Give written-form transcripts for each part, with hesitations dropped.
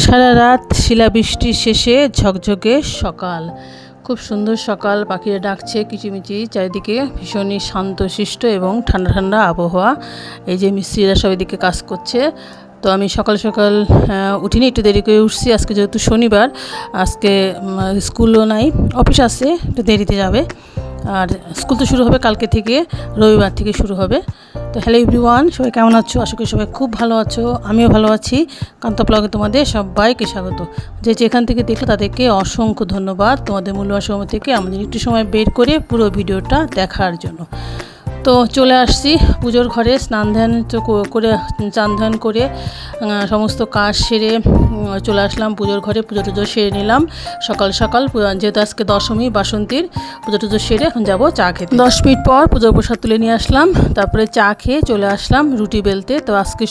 সারা রাত শিলাবৃষ্টির শেষে ঝকঝকে সকাল। খুব সুন্দর সকাল, পাখিরা ডাকছে কিচিমিচি, চারিদিকে ভীষণই শান্তশিষ্ট এবং ঠান্ডা ঠান্ডা আবহাওয়া। এই যে মিস্ত্রিরা সব এদিকে কাজ করছে। তো আমি সকাল সকাল উঠিনি, একটু দেরি করে উঠছি। আজকে যেহেতু শনিবার, আজকে স্কুলও নাই, অফিস আছে, একটু দেরিতে যাবে। আর স্কুল তো শুরু হবে কালকে থেকে, রবিবার থেকে শুরু হবে। তো হ্যালো এভরিওয়ান, সবাই কেমন আছো? আশা করি সবাই খুব ভালো আছো, আমিও ভালো আছি। কান্তা ব্লগে তোমাদের সবাইকে স্বাগত। যেখান থেকে দেখলো তাদেরকে অসংখ্য ধন্যবাদ, তোমাদের মূল্যবান সময় থেকে আমাদের একটু সময় বের করে পুরো ভিডিওটা দেখার জন্য। তো চলে আসছি পুজোর ঘরে, স্নান ধ্যান করে, চান ধ্যান করে সমস্ত কাজ সেরে চলে আসলাম পুজোর ঘরে। পুজো টুজো সেরে নিলাম সকাল সকাল, যেহেতু আজকে দশমী বাসন্তীর। পুজো টুজো সেরে এখন যাবো চা খেতে। 10 মিনিট পর পুজোর প্রসাদ তুলে নিয়ে আসলাম, তারপরে চা খেয়ে চলে আসলাম রুটি বেলতে। তো আজকে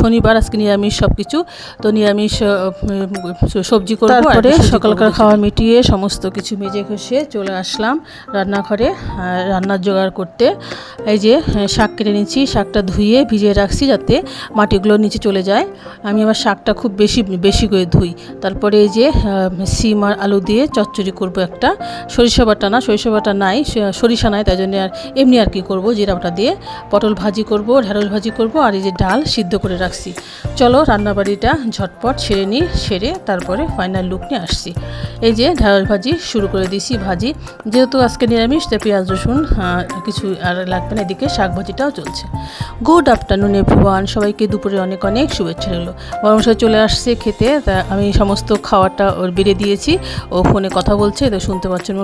শনিবার, আজকে নিরামিষ সব কিছু। তো নিরামিষ সবজি করবো। তারপরে সকালকার খাওয়া মিটিয়ে সমস্ত কিছু মেজে ঘষে চলে আসলাম রান্নাঘরে রান্নার জোগাড় করতে। এই যে শাক কেটে নিচ্ছি, শাকটা ধুয়ে ভিজিয়ে রাখছি যাতে মাটিগুলো নিচে চলে যায়। আমি আবার শাকটা খুব বেশি করে ধুই। তারপরে এই যে সিম আর আলু দিয়ে চচ্চড়ি করব একটা। সরিষা বাটা নাই, সরিষা নাই, তাই জন্য আর এমনি আর কি করবো, জিরা বাটা দিয়ে। পটল ভাজি করব, ঢেঁড়স ভাজি করব, আর এই যে ডাল সিদ্ধ করে রাখছি। চলো রান্নাবাড়িটা ঝটপট সেরে নিই, সেরে তারপরে ফাইনাল লুক নিয়ে আসছি। এই যে ঢেঁড়স ভাজি শুরু করে দিয়েছি ভাজি, যেহেতু আজকে নিরামিষ, তাই পেঁয়াজ রসুন কিছু আর লাগবে না। এদিকে শাক ভাজিটাও চলছে। গুড আফটারনুন এভরিওয়ান, সবাইকে দুপুরে অনেক অনেক শুভেচ্ছা রইল। বড় মশাই চলে আসছে খেতে, তা আমি সমস্ত খাওয়াটা ওর বেড়ে দিয়েছি। ও ফোনে কথা বলছে, তো শুনতে পাচ্ছেন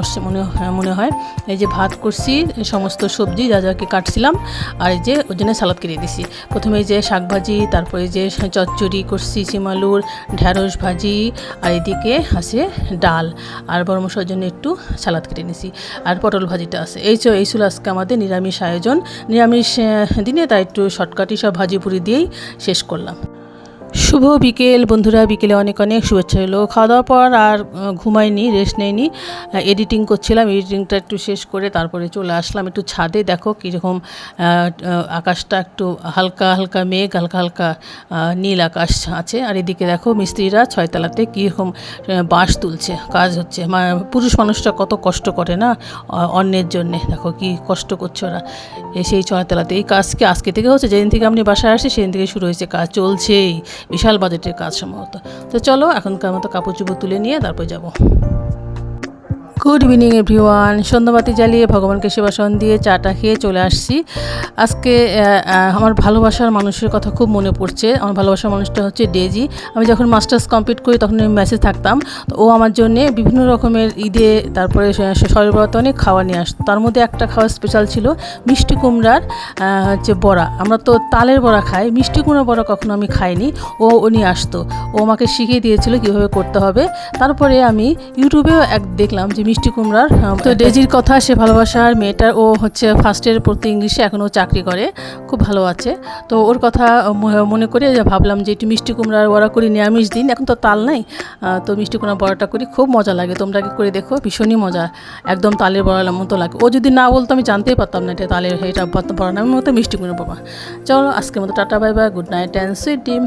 মনে হয়। এই যে ভাত করছি, সমস্ত সবজি যা যাকে কাটছিলাম, আর এই যে ওর জন্য সালাদ কেটে দিয়েছি। প্রথমে এই যে শাক ভাজি, তারপরে যে চচ্চড়ি করছি সিম আলুর, ঢেঁড়স ভাজি, আর এদিকে আছে ডাল, আর বড় মশাইয়ের জন্য একটু সালাদ কেটে নিয়েছি, আর পটল ভাজিটা আছে। এই ছিল আজকে আমাদের নিরামিষ আয়োজন। নিরামিষ দিনে তাই একটু শর্টকাটই সব ভাজি পুরি দিয়েই শেষ করলাম। শুভ বিকেল বন্ধুরা, বিকেলে অনেক অনেক শুভেচ্ছা হলো। খাওয়া দাওয়ার পর আর ঘুমাইনি, রেস্ট নেইনি, এডিটিং করছিলাম। এডিটিংটা একটু শেষ করে তারপরে চলে আসলাম একটু ছাদে। দেখো কীরকম আকাশটা একটু হালকা হালকা মেঘ, হালকা হালকা নীল আকাশ আছে। আর এদিকে দেখো মিস্ত্রিরা 6 তলাতে কীরকম বাঁশ তুলছে, কাজ হচ্ছে। পুরুষ মানুষটা কত কষ্ট করে না অন্যের জন্যে, দেখো কি কষ্ট করছে ওরা সেই 6 তলাতে। এই কাজকে আজকে থেকে হচ্ছে, যেদিন থেকে আপনি বাসায় আসি সেদিন থেকে শুরু হয়েছে, কাজ চলছেই, বিশাল বাজেটের কাজ সম্ভবত। তো চলো এখনকার মতো কাপড় চোপড় তুলে নিয়ে তারপর যাব। গুড ইভিনিং এভরিওয়ান, সন্ধ্যাবাতি জ্বালিয়ে ভগবানকে সেবাসন দিয়ে চাটা খেয়ে চলে আসছি। আজকে আমার ভালোবাসার মানুষের কথা খুব মনে পড়ছে। আমার ভালোবাসার মানুষটা হচ্ছে ডেজি। আমি যখন মাস্টার্স কমপ্লিট করি তখন আমি মেসেজ থাকতাম, তো ও আমার জন্যে বিভিন্ন রকমের ঈদে, তারপরে শরবত অনেক খাওয়া নিয়ে আসতো। তার মধ্যে একটা খাওয়া স্পেশাল ছিল মিষ্টি কুমড়ার হচ্ছে বড়া। আমরা তো তালের বড়া খাই, মিষ্টি কুমড়ার বড়া কখনো আমি খাইনি। ও নিয়ে আসতো, ও আমাকে শিখিয়ে দিয়েছিল কীভাবে করতে হবে। তারপরে আমি ইউটিউবেও দেখলাম যে মিষ্টি কুমড়ার। তো ডেজির কথা, সে ভালোবাসার মেয়েটার, ও হচ্ছে ফার্স্টের পড়তে ইংলিশে, এখনও চাকরি করে, খুব ভালো আছে। তো ওর কথা মনে করে ভাবলাম যে একটু মিষ্টি কুমড়ার বড়া করি নিরামিষ দিন, এখন তো তাল নাই, তো মিষ্টি কুমড়ার বড়াটা করি, খুব মজা লাগে। তোমরা কি করে দেখো, ভীষণই মজা, একদম তালের বড়ার মতো লাগে। ও যদি না বলতো আমি জানতেই পারতাম না এটা তালের, এটা বড়া নামের মতো মিষ্টি কুমড়ার বড়া। চলো আজকের মতো tata, bye bye, good night and sweet dream.